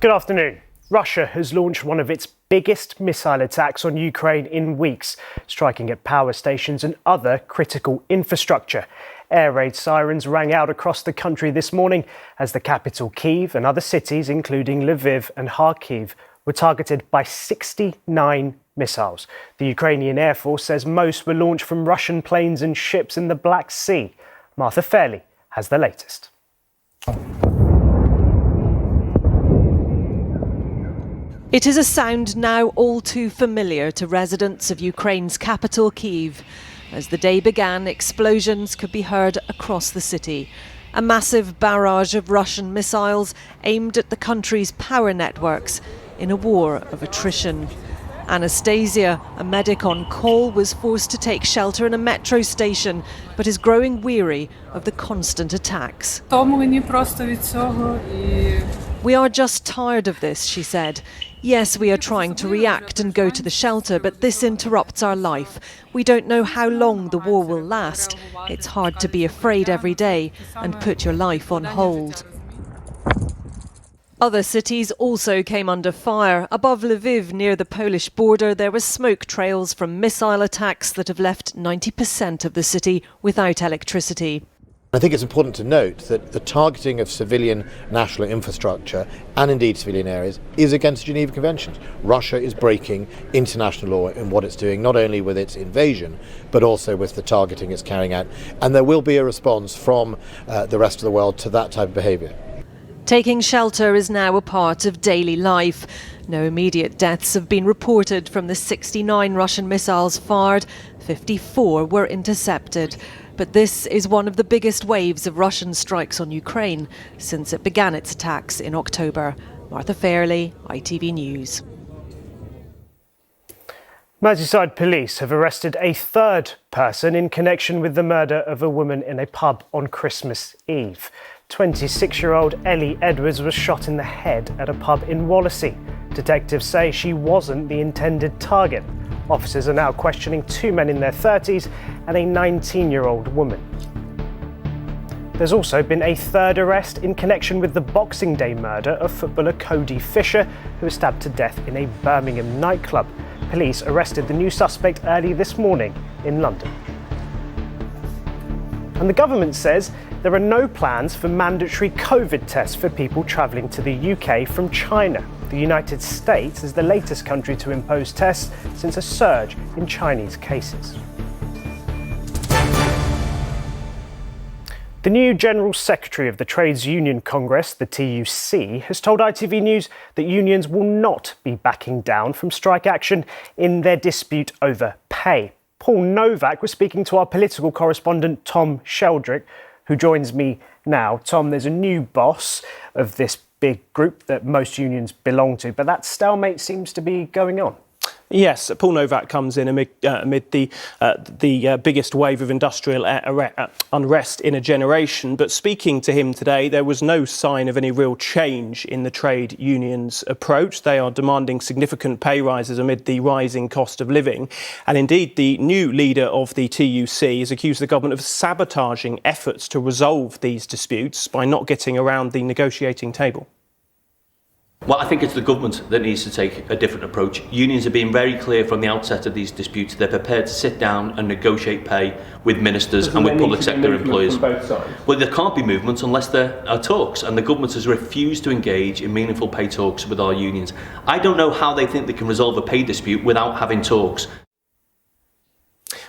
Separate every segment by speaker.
Speaker 1: Good afternoon. Russia has launched one of its biggest missile attacks on Ukraine in weeks, striking at power stations and other critical infrastructure. Air raid sirens rang out across the country this morning as the capital Kyiv and other cities, including Lviv and Kharkiv, were targeted by 69 missiles. The Ukrainian Air Force says most were launched from Russian planes and ships in the Black Sea. Martha Fairley has the latest.
Speaker 2: It is a sound now all too familiar to residents of Ukraine's capital, Kyiv. As the day began, explosions could be heard across the city. A massive barrage of Russian missiles aimed at the country's power networks in a war of attrition. Anastasia, a medic on call, was forced to take shelter in a metro station, but is growing weary of the constant attacks. We are just tired of this, she said. Yes, we are trying to react and go to the shelter, but this interrupts our life. We don't know how long the war will last. It's hard to be afraid every day and put your life on hold. Other cities also came under fire. Above Lviv, near the Polish border, there were smoke trails from missile attacks that have left 90% of the city without electricity.
Speaker 3: I think it's important to note that the targeting of civilian national infrastructure and indeed civilian areas is against the Geneva Conventions. Russia is breaking international law in what it's doing, not only with its invasion, but also with the targeting it's carrying out. And there will be a response from the rest of the world to that type of behaviour.
Speaker 2: Taking shelter is now a part of daily life. No immediate deaths have been reported from the 69 Russian missiles fired. 54 were intercepted. But this is one of the biggest waves of Russian strikes on Ukraine since it began its attacks in October. Martha Fairley, ITV News.
Speaker 1: Merseyside police have arrested a third person in connection with the murder of a woman in a pub on Christmas Eve. 26-year-old Ellie Edwards was shot in the head at a pub in Wallasey. Detectives say she wasn't the intended target. Officers are now questioning two men in their 30s and a 19-year-old woman. There's also been a third arrest in connection with the Boxing Day murder of footballer Cody Fisher, who was stabbed to death in a Birmingham nightclub. Police arrested the new suspect early this morning in London. And the government says there are no plans for mandatory COVID tests for people travelling to the UK from China. The United States is the latest country to impose tests since a surge in Chinese cases. The new General Secretary of the Trades Union Congress, the TUC, has told ITV News that unions will not be backing down from strike action in their dispute over pay. Paul Novak was speaking to our political correspondent Tom Sheldrick, who joins me now. Tom, there's a new boss of this big group that most unions belong to, but that stalemate seems to be going on.
Speaker 4: Yes, Paul Novak comes in amid the biggest wave of industrial unrest in a generation. But speaking to him today, there was no sign of any real change in the trade unions' approach. They are demanding significant pay rises amid the rising cost of living. And indeed, the new leader of the TUC has accused the government of sabotaging efforts to resolve these disputes by not getting around the negotiating table.
Speaker 5: Well, I think it's the government that needs to take a different approach. Unions have been very clear from the outset of these disputes. They're prepared to sit down and negotiate pay with ministers and with public sector employers. Well, there can't be movement unless there are talks, and the government has refused to engage in meaningful pay talks with our unions. I don't know how they think they can resolve a pay dispute without having talks.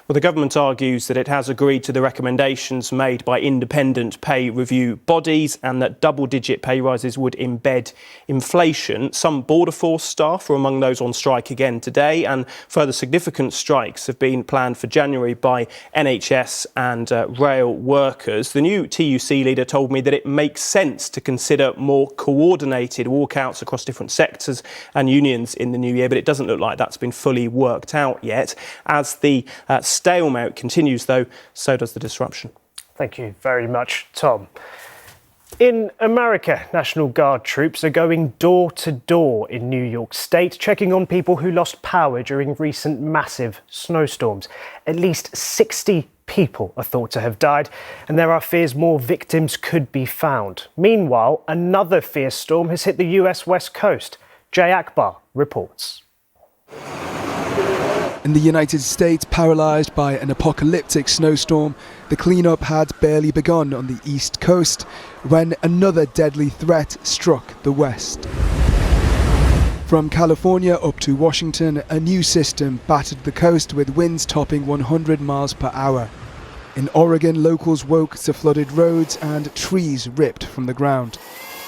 Speaker 4: Well, the government argues that it has agreed to the recommendations made by independent pay review bodies and that double-digit pay rises would embed inflation. Some border force staff are among those on strike again today, and further significant strikes have been planned for January by NHS and rail workers. The new TUC leader told me that it makes sense to consider more coordinated walkouts across different sectors and unions in the new year, but it doesn't look like that's been fully worked out yet. As the stalemate continues, though, so does the disruption.
Speaker 1: Thank you very much, Tom. In America, National Guard troops are going door to door in New York State, checking on people who lost power during recent massive snowstorms. At least 60 people are thought to have died, and there are fears more victims could be found. Meanwhile, another fierce storm has hit the US West Coast. Jay Akbar reports.
Speaker 6: In the United States, paralysed by an apocalyptic snowstorm, the cleanup had barely begun on the East Coast when another deadly threat struck the West. From California up to Washington, a new system battered the coast with winds topping 100 miles per hour. In Oregon, locals woke to flooded roads and trees ripped from the ground.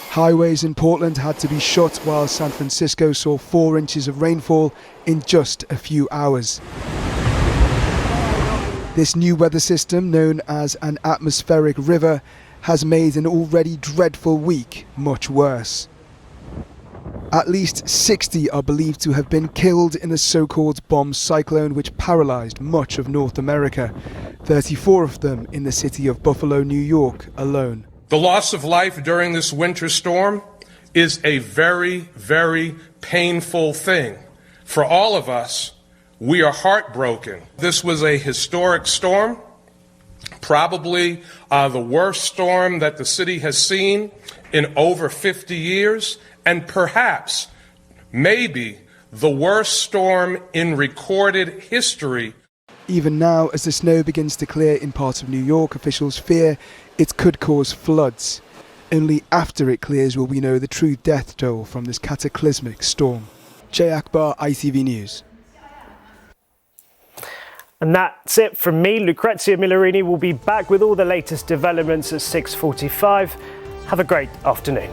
Speaker 6: Highways in Portland had to be shut while San Francisco saw 4 inches of rainfall in just a few hours. This new weather system, known as an atmospheric river, has made an already dreadful week much worse. At least 60 are believed to have been killed in the so-called bomb cyclone which paralysed much of North America, 34 of them in the city of Buffalo, New York alone.
Speaker 7: The loss of life during this winter storm is a very, very painful thing. For all of us, we are heartbroken. This was a historic storm, probably the worst storm that the city has seen in over 50 years, and perhaps, maybe, the worst storm in recorded history.
Speaker 6: Even now, as the snow begins to clear in parts of New York, officials fear it could cause floods. Only after it clears will we know the true death toll from this cataclysmic storm. Jay Akbar, ITV News.
Speaker 1: And that's it from me. Lucrezia Millarini will be back with all the latest developments at 6:45. Have a great afternoon.